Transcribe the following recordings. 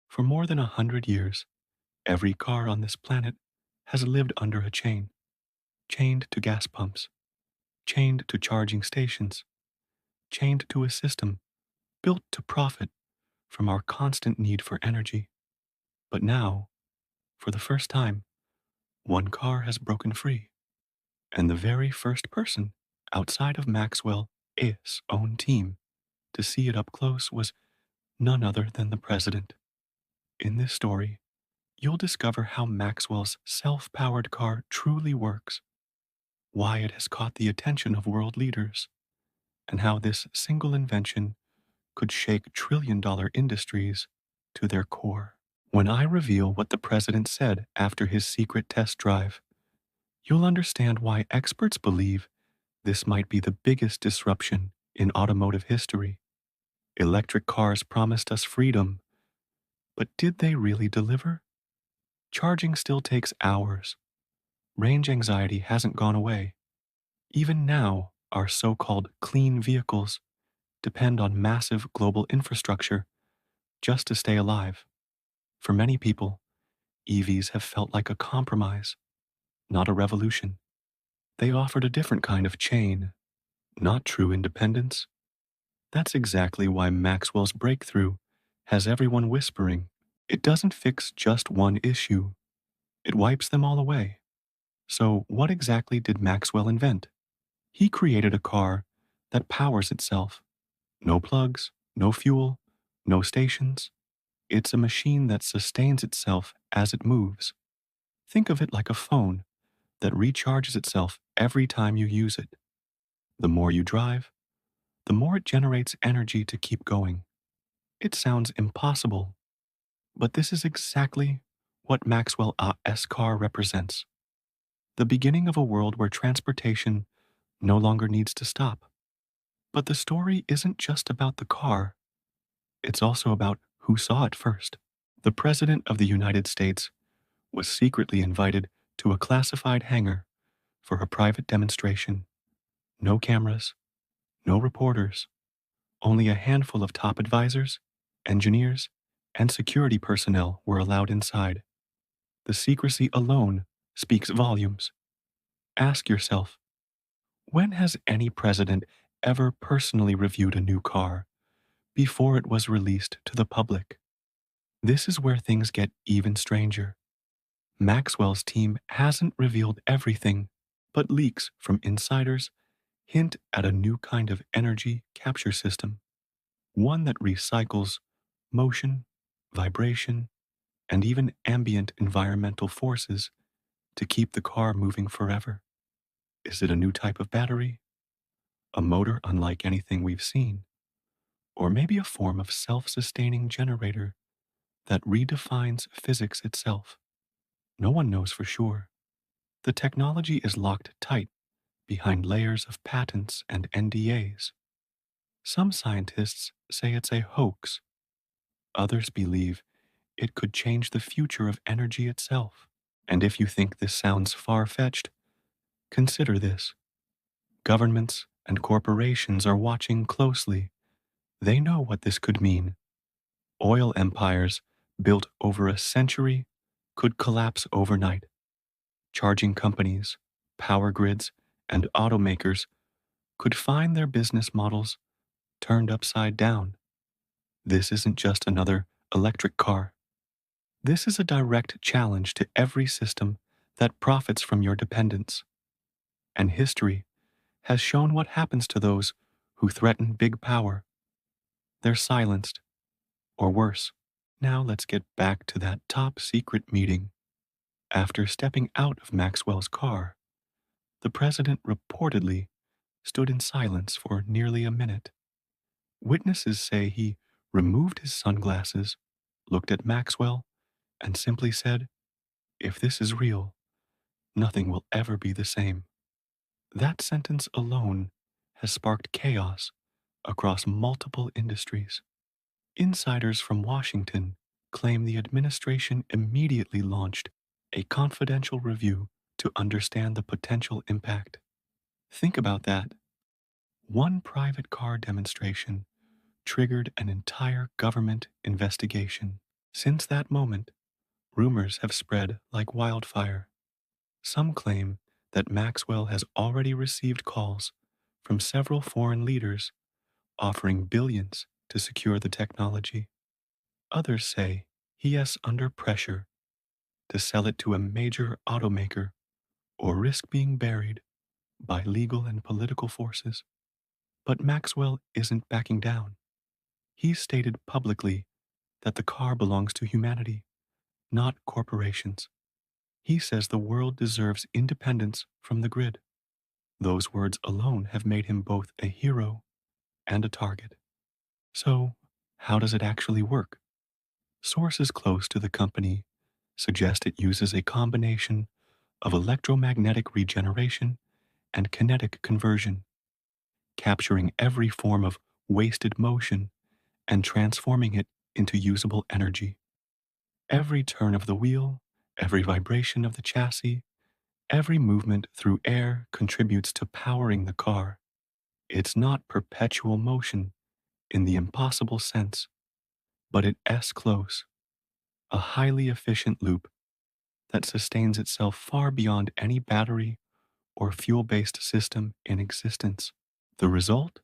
For more than 100 years, every car on this planet has lived under a chain, chained to gas pumps, chained to charging stations, chained to a system built to profit from our constant need for energy. But now, for the first time, one car has broken free, and the very first person outside of Maxwell's own team to see it up close was none other than the president. In this story, you'll discover how Maxwell's self powered car truly works, why it has caught the attention of world leaders, and how this single invention could shake trillion-dollar industries to their core. When I reveal what the president said after his secret test drive, you'll understand why experts believe this might be the biggest disruption in automotive history. Electric cars promised us freedom, but did they really deliver? Charging still takes hours. Range anxiety hasn't gone away. Even now, our so-called clean vehicles depend on massive global infrastructure just to stay alive. For many people, EVs have felt like a compromise, not a revolution. They offered a different kind of chain, not true independence. That's exactly why Maxwell's breakthrough has everyone whispering. It doesn't fix just one issue, it wipes them all away. So, what exactly did Maxwell invent? He created a car that powers itself. No plugs, no fuel, no stations. It's a machine that sustains itself as it moves. Think of it like a phone that recharges itself every time you use it. The more you drive, the more it generates energy to keep going. It sounds impossible, but this is exactly what Maxwell's car represents. The beginning of a world where transportation no longer needs to stop. But the story isn't just about the car, it's also about who saw it first. The President of the United States was secretly invited to a classified hangar for a private demonstration. No cameras, no reporters, only a handful of top advisors, engineers, and security personnel were allowed inside. The secrecy alone speaks volumes. Ask yourself, when has any president ever personally reviewed a new car before it was released to the public? This is where things get even stranger. Maxwell's team hasn't revealed everything, but leaks from insiders hint at a new kind of energy capture system, one that recycles motion, vibration, and even ambient environmental forces to keep the car moving forever. Is it a new type of battery? A motor unlike anything we've seen? Or maybe a form of self-sustaining generator that redefines physics itself? No one knows for sure. The technology is locked tight behind layers of patents and NDAs. Some scientists say it's a hoax. Others believe it could change the future of energy itself. And if you think this sounds far-fetched, consider this. Governments and corporations are watching closely. They know what this could mean. Oil empires built over a century could collapse overnight. Charging companies, power grids, and automakers could find their business models turned upside down. This isn't just another electric car. This is a direct challenge to every system that profits from your dependence. And history has shown what happens to those who threaten big power. They're silenced, or worse. Now let's get back to that top secret meeting. After stepping out of Maxwell's car, the president reportedly stood in silence for nearly a minute. Witnesses say he removed his sunglasses, looked at Maxwell, and simply said, "If this is real, nothing will ever be the same." That sentence alone has sparked chaos across multiple industries. Insiders from Washington claim the administration immediately launched a confidential review to understand the potential impact. Think about that. One private car demonstration triggered an entire government investigation. Since that moment, rumors have spread like wildfire. Some claim that Maxwell has already received calls from several foreign leaders offering billions to secure the technology. Others say he is under pressure to sell it to a major automaker or risk being buried by legal and political forces. But Maxwell isn't backing down. He stated publicly that the car belongs to humanity, not corporations. He says the world deserves independence from the grid. Those words alone have made him both a hero and a target. So, how does it actually work? Sources close to the company suggest it uses a combination of electromagnetic regeneration and kinetic conversion, capturing every form of wasted motion and transforming it into usable energy. Every turn of the wheel, every vibration of the chassis, every movement through air contributes to powering the car. It's not perpetual motion in the impossible sense, but it S close, a highly efficient loop that sustains itself far beyond any battery or fuel based system in existence. The result?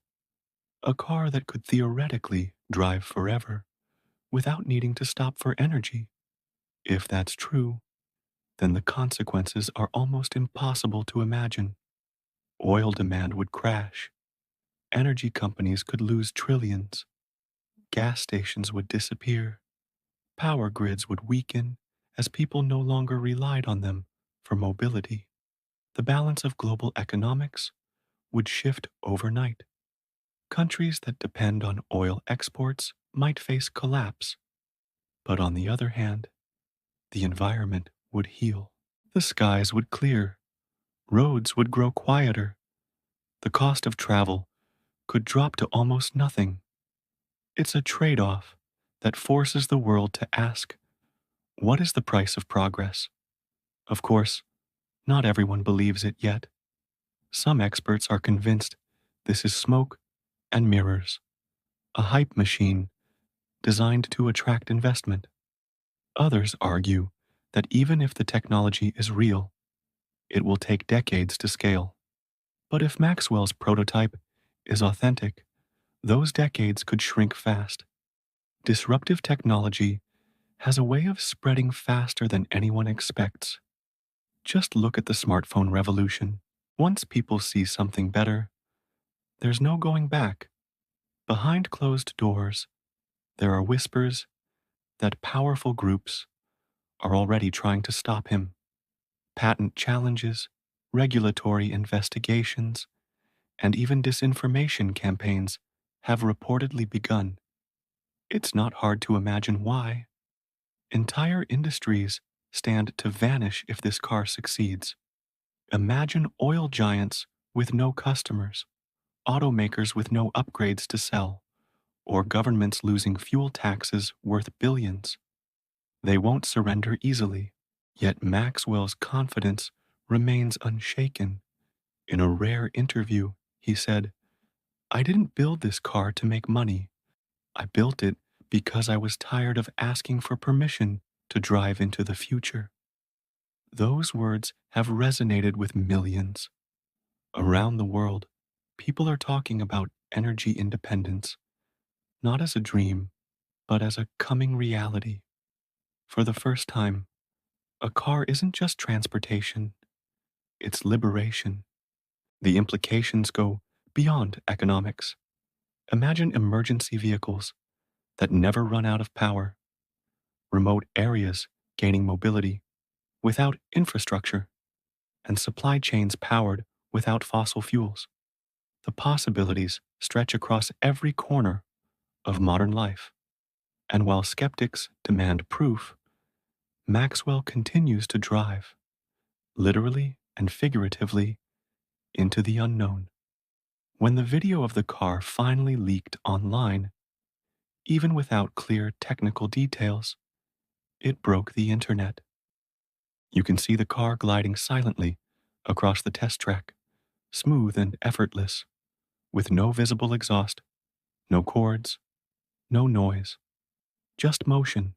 A car that could theoretically drive forever without needing to stop for energy. If that's true, then the consequences are almost impossible to imagine. Oil demand would crash, energy companies could lose trillions, gas stations would disappear, power grids would weaken as people no longer relied on them for mobility. The balance of global economics would shift overnight. Countries that depend on oil exports might face collapse, but on the other hand, the environment would heal. The skies would clear, roads would grow quieter, the cost of travel could drop to almost nothing. It's a trade off that forces the world to ask, what is the price of progress? Of course, not everyone believes it yet. Some experts are convinced this is smoke and mirrors, a hype machine designed to attract investment. Others argue that even if the technology is real, it will take decades to scale. But if Maxwell's prototype is authentic, those decades could shrink fast. Disruptive technology has a way of spreading faster than anyone expects. Just look at the smartphone revolution. Once people see something better, there's no going back. Behind closed doors, there are whispers that powerful groups are already trying to stop him. Patent challenges, regulatory investigations, and even disinformation campaigns have reportedly begun. It's not hard to imagine why. Entire industries stand to vanish if this car succeeds. Imagine oil giants with no customers, automakers with no upgrades to sell, or governments losing fuel taxes worth billions. They won't surrender easily. Yet Maxwell's confidence remains unshaken. In a rare interview, he said, I didn't build this car to make money. I built it because I was tired of asking for permission to drive into the future. Those words have resonated with millions. Around the world, people are talking about energy independence, not as a dream, but as a coming reality. For the first time, a car isn't just transportation, it's liberation. The implications go beyond economics. Imagine emergency vehicles that never run out of power, remote areas gaining mobility without infrastructure, and supply chains powered without fossil fuels. The possibilities stretch across every corner of modern life. And while skeptics demand proof, Maxwell continues to drive, literally and figuratively, into the unknown. When the video of the car finally leaked online, even without clear technical details, it broke the internet. You can see the car gliding silently across the test track, smooth and effortless, with no visible exhaust, no cords, no noise, just motion.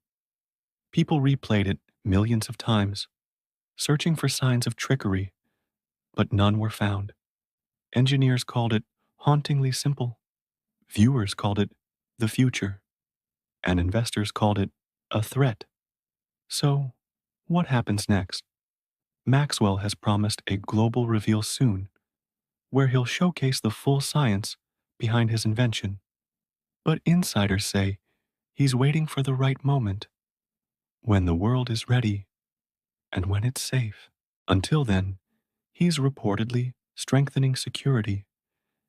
People replayed it millions of times, searching for signs of trickery, but none were found. Engineers called it hauntingly simple. Viewers called it the future, and investors called it a threat. So, what happens next? Maxwell has promised a global reveal soon, where he'll showcase the full science behind his invention. But insiders say he's waiting for the right moment, when the world is ready and when it's safe. Until then, he's reportedly strengthening security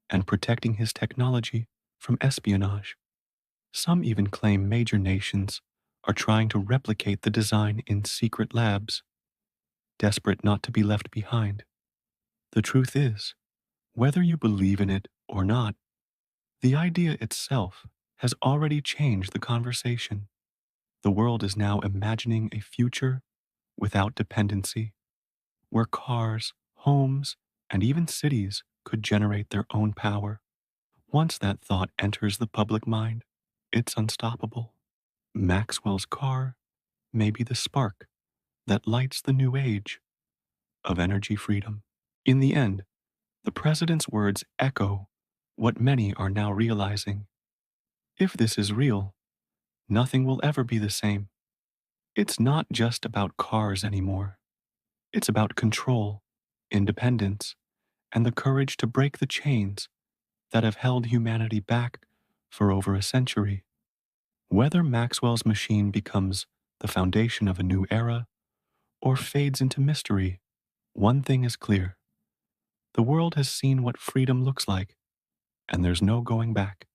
and protecting his technology from espionage. Some even claim major nations are trying to replicate the design in secret labs, desperate not to be left behind. The truth is, whether you believe in it or not, the idea itself has already changed the conversation. The world is now imagining a future without dependency, where cars, homes, and even cities could generate their own power. Once that thought enters the public mind, it's unstoppable. Maxwell's car may be the spark that lights the new age of energy freedom. In the end, the president's words echo what many are now realizing. If this is real, nothing will ever be the same. It's not just about cars anymore. It's about control, independence, and the courage to break the chains that have held humanity back for over a century. Whether Maxwell's machine becomes the foundation of a new era or fades into mystery, one thing is clear. The world has seen what freedom looks like, and there's no going back.